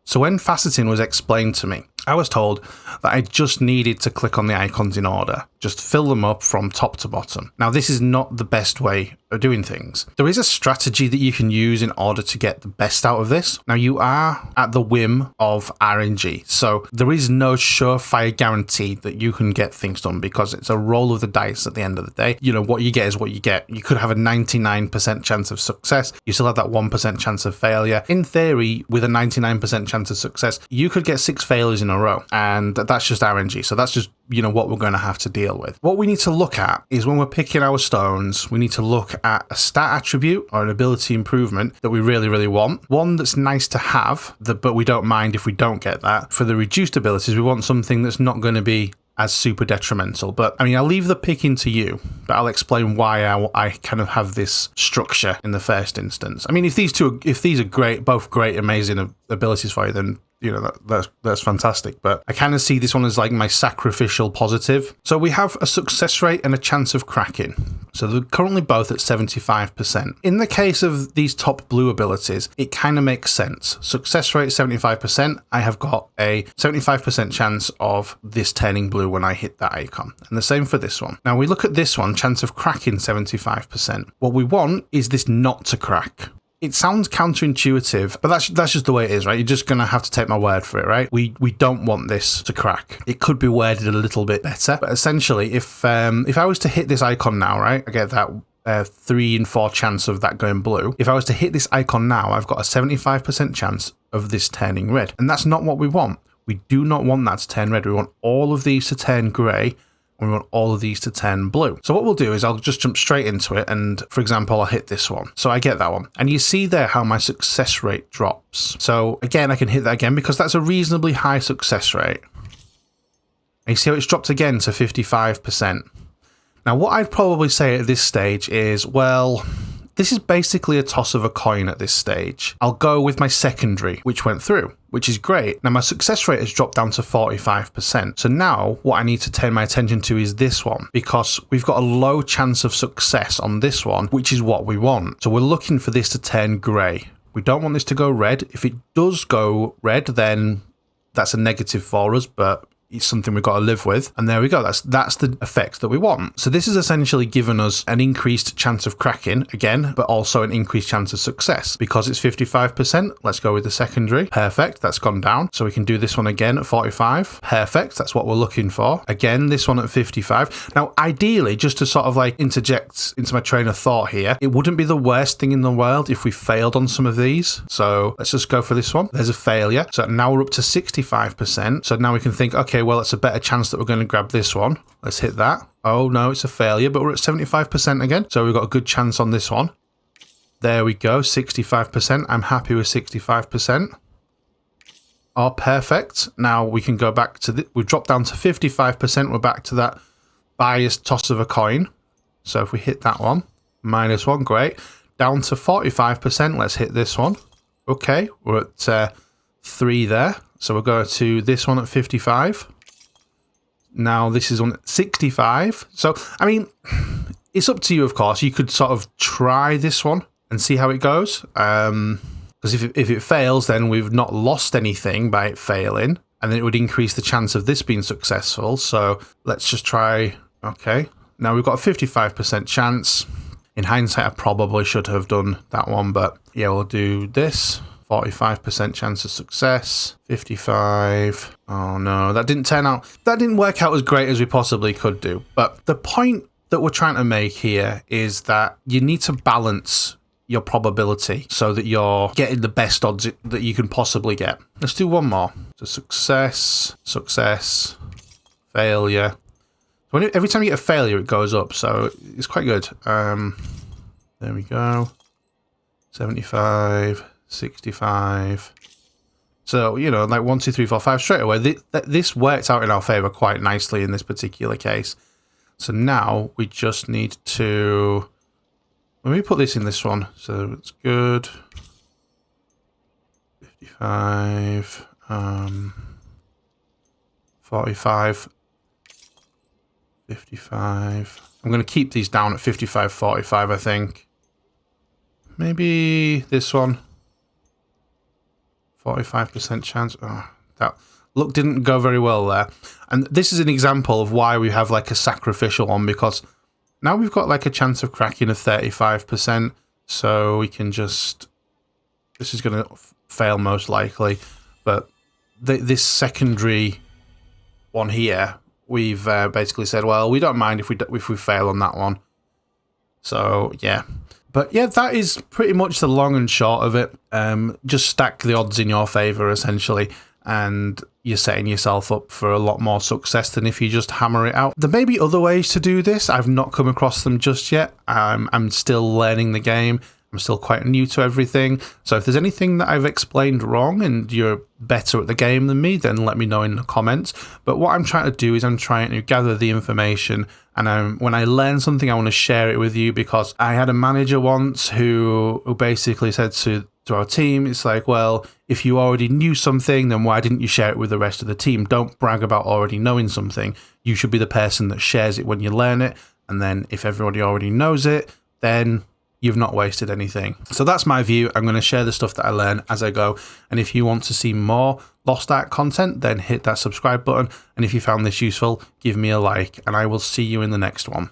So when faceting was explained to me, I was told that I just needed to click on the icons in order, just fill them up from top to bottom. Now, this is not the best way of doing things. There is a strategy that you can use in order to get the best out of this. Now, you are at the whim of RNG, so there is no surefire guarantee that you can get things done because it's a roll of the dice at the end of the day. You know, what you get is what you get. You could have a 99% chance of success. You still have that 1% chance of failure. In theory, with a 99% chance of success, you could get 6 failures in a row, and that's just RNG. So that's just, you know, what we're going to have to deal with. What we need to look at is when we're picking our stones, we need to look at a stat attribute or an ability improvement that we really, really want. One that's nice to have, but we don't mind if we don't get that. For the reduced abilities, we want something that's not going to be as super detrimental. But I mean, I'll leave the picking to you, but I'll explain why I kind of have this structure in the first instance. I mean, if these are great, both great, amazing abilities for you, then you know, that's fantastic. But I kind of see this one as like my sacrificial positive. So we have a success rate and a chance of cracking. So they're currently both at 75%. In the case of these top blue abilities, it kind of makes sense. Success rate 75%. I have got a 75% chance of this turning blue when I hit that icon. And the same for this one. Now we look at this one, chance of cracking 75%. What we want is this not to crack. It sounds counterintuitive, but that's just the way it is, right? You're just going to have to take my word for it, right? We don't want this to crack. It could be worded a little bit better, but essentially, if I was to hit this icon now, right, I get that 3 in 4 chance of that going blue. If I was to hit this icon now, I've got a 75% chance of this turning red, and that's not what we want. We do not want that to turn red. We want all of these to turn grey. We want all of these to turn blue. So what we'll do is I'll just jump straight into it. And for example, I'll hit this one. So I get that one. And you see there how my success rate drops. So again, I can hit that again because that's a reasonably high success rate. And you see how it's dropped again to 55%. Now, what I'd probably say at this stage is, well, this is basically a toss of a coin at this stage. I'll go with my secondary, which went through, which is great. Now my success rate has dropped down to 45%. So now what I need to turn my attention to is this one, because we've got a low chance of success on this one, which is what we want. So we're looking for this to turn grey. We don't want this to go red. If it does go red, then that's a negative for us, but it's something we've got to live with. And there we go. That's the effect that we want. So this has essentially given us an increased chance of cracking again, but also an increased chance of success because it's 55%. Let's go with the secondary. Perfect. That's gone down. So we can do this one again at 45. Perfect. That's what we're looking for. Again, this one at 55. Now, ideally, just to sort of like interject into my train of thought here, it wouldn't be the worst thing in the world if we failed on some of these. So let's just go for this one. There's a failure. So now we're up to 65%. So now we can think, okay, well, it's a better chance that we're going to grab this one. Let's hit that. Oh, no, it's a failure, but we're at 75% again. So we've got a good chance on this one. There we go, 65%. I'm happy with 65%. Oh, perfect. Now we can go back to we've dropped down to 55%. We're back to that biased toss of a coin. So if we hit that one, -1, great. Down to 45%. Let's hit this one. Okay, we're at 3 there. So we'll go to this one at 55. Now this is on 65. So, I mean, it's up to you, of course. You could sort of try this one and see how it goes. Because if it fails, then we've not lost anything by it failing. And then it would increase the chance of this being successful. So let's just try. Okay. Now we've got a 55% chance. In hindsight, I probably should have done that one. But yeah, we'll do this. 45% chance of success, 55. Oh no, that didn't work out as great as we possibly could do. But the point that we're trying to make here is that you need to balance your probability so that you're getting the best odds that you can possibly get. Let's do one more. So success, failure. Every time you get a failure, it goes up. So it's quite good. There we go. 75. 65. So, you know, like 1, 2, 3, 4, 5 straight away. This worked out in our favor quite nicely in this particular case. So now we just need to... Let me put this in this one. So it's good. 55. 45. 55. I'm going to keep these down at 55, 45, I think. Maybe this one. 45% chance. Oh, that look didn't go very well there. And this is an example of why we have like a sacrificial one, because now we've got like a chance of cracking of 35%. So we can just, this is going to fail most likely, but this secondary one here, we've basically said, well, we don't mind if we fail on that one. So yeah, but yeah, that is pretty much the long and short of it. Just stack the odds in your favor essentially, and you're setting yourself up for a lot more success than if you just hammer it out. There may be other ways to do this. I've not come across them just yet. I'm still learning the game. I'm still quite new to everything. So if there's anything that I've explained wrong and you're better at the game than me, then let me know in the comments. But what I'm trying to do is I'm trying to gather the information, and when I learn something, I want to share it with you, because I had a manager once who basically said to our team, it's like, well, if you already knew something, then why didn't you share it with the rest of the team? Don't brag about already knowing something. You should be the person that shares it when you learn it. And then if everybody already knows it, then you've not wasted anything. So that's my view. I'm going to share the stuff that I learn as I go. And if you want to see more Lost Ark content, then hit that subscribe button. And if you found this useful, give me a like, and I will see you in the next one.